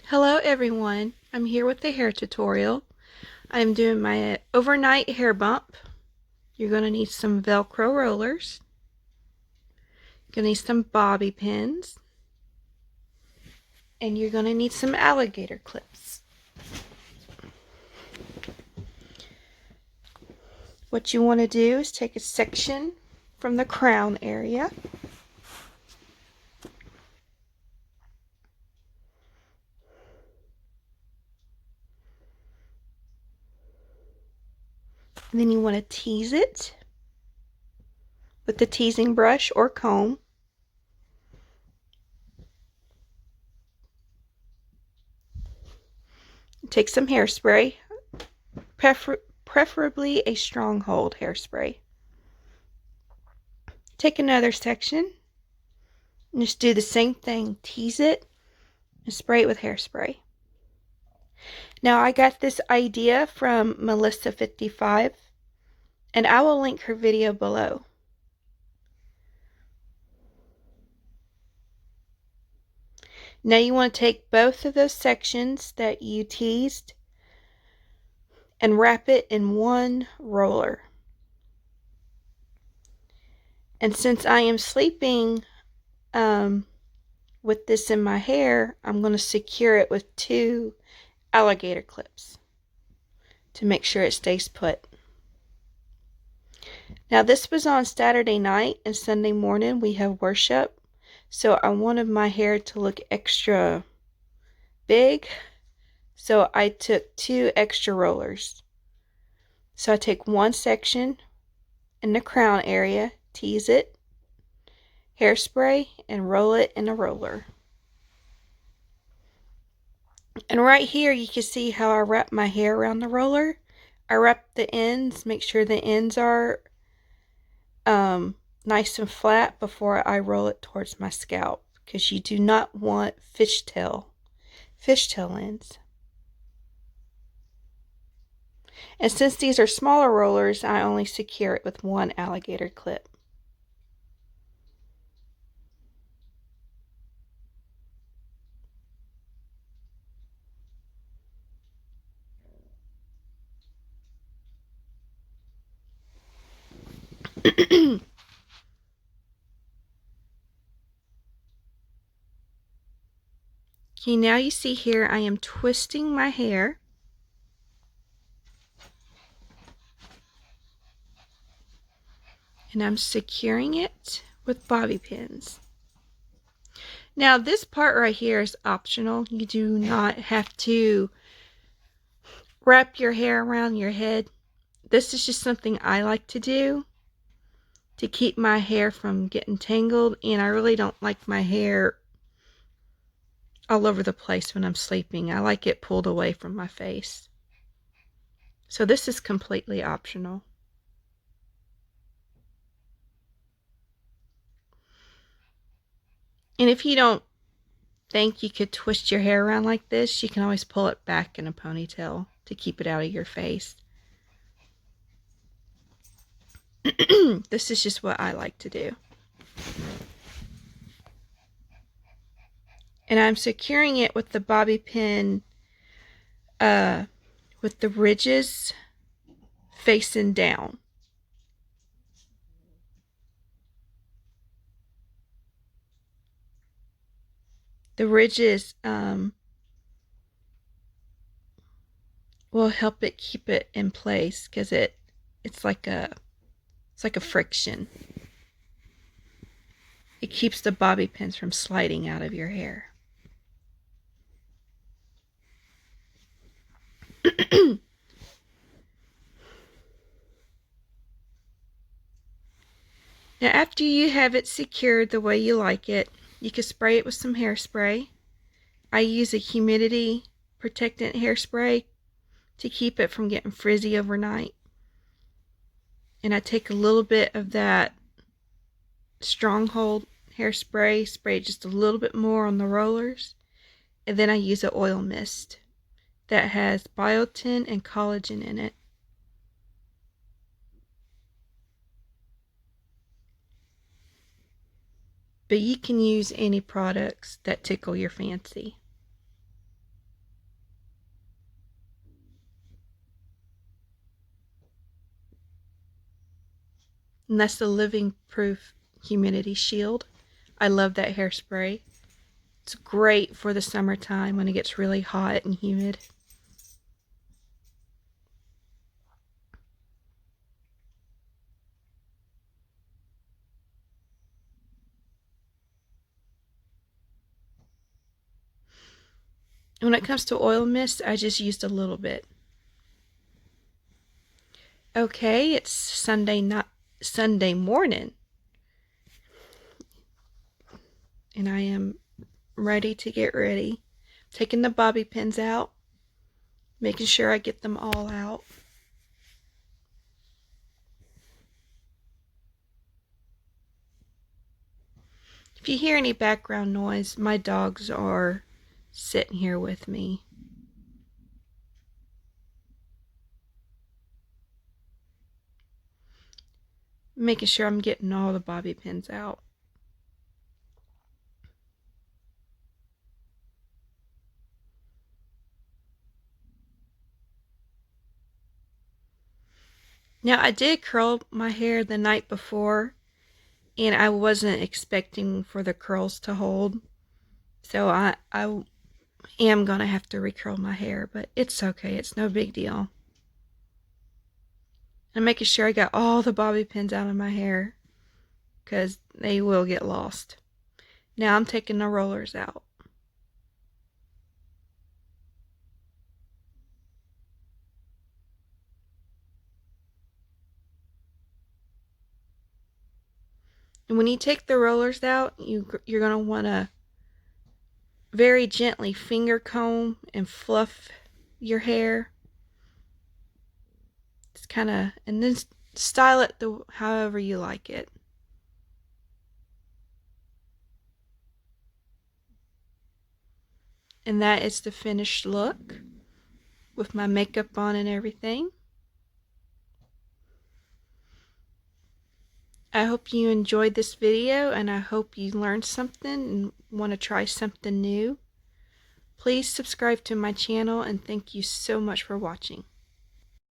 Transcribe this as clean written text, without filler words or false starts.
Hello everyone, I'm here with the hair tutorial. I'm doing my overnight hair bump. You're going to need some Velcro rollers. You're going to need some bobby pins. And you're going to need some alligator clips. What you want to do is take a section from the crown area. And then you want to tease it with the teasing brush or comb. Take some hairspray, preferably a stronghold hairspray. Take another section and just do the same thing. Tease it and spray it with hairspray. Now I got this idea from Melissa55 and I will link her video below. Now you want to take both of those sections that you teased and wrap it in one roller. And since I am sleeping with this in my hair, I'm going to secure it with 2 alligator clips to make sure it stays put. Now this was on Saturday night, and Sunday morning we have worship, so I wanted my hair to look extra big, so I took 2 extra rollers. So I take one section in the crown area, tease it, hairspray, and roll it in a roller. And right here you can see how I wrap my hair around the roller. I wrap the ends, make sure the ends are nice and flat before I roll it towards my scalp, because you do not want fishtail ends. And since these are smaller rollers, I only secure it with 1 alligator clip. Okay, now you see here I am twisting my hair. And I'm securing it with bobby pins. Now this part right here is optional. You do not have to wrap your hair around your head. This is just something I like to do to keep my hair from getting tangled, and I really don't like my hair all over the place when I'm sleeping. I like it pulled away from my face. So this is completely optional. And if you don't think you could twist your hair around like this, you can always pull it back in a ponytail to keep it out of your face. This is just what I like to do. And I'm securing it with the bobby pin with the ridges facing down. The ridges will help it keep it in place, because it's like a friction. It keeps the bobby pins from sliding out of your hair. Now after you have it secured the way you like it, you can spray it with some hairspray. I use a humidity protectant hairspray to keep it from getting frizzy overnight. And I take a little bit of that stronghold hairspray, spray just a little bit more on the rollers, and then I use an oil mist that has biotin and collagen in it. But you can use any products that tickle your fancy. And that's the Living Proof Humidity Shield. I love that hairspray. It's great for the summertime when it gets really hot and humid. When it comes to oil mist, I just used a little bit. Okay, it's Sunday morning, and I am ready to get ready. Taking the bobby pins out, making sure I get them all out. If you hear any background noise, my dogs are sitting here with me. Making sure I'm getting all the bobby pins out. Now, I did curl my hair the night before, and I wasn't expecting for the curls to hold. So I am going to have to recurl my hair, but it's okay. It's no big deal. I'm making sure I got all the bobby pins out of my hair, because they will get lost. Now I'm taking the rollers out. And when you take the rollers out, you're going to want to very gently finger comb and fluff your hair. It's kind of, and then style it however you like it. And that is the finished look with my makeup on and everything. I hope you enjoyed this video, and I hope you learned something and want to try something new. Please subscribe to my channel, and thank you so much for watching.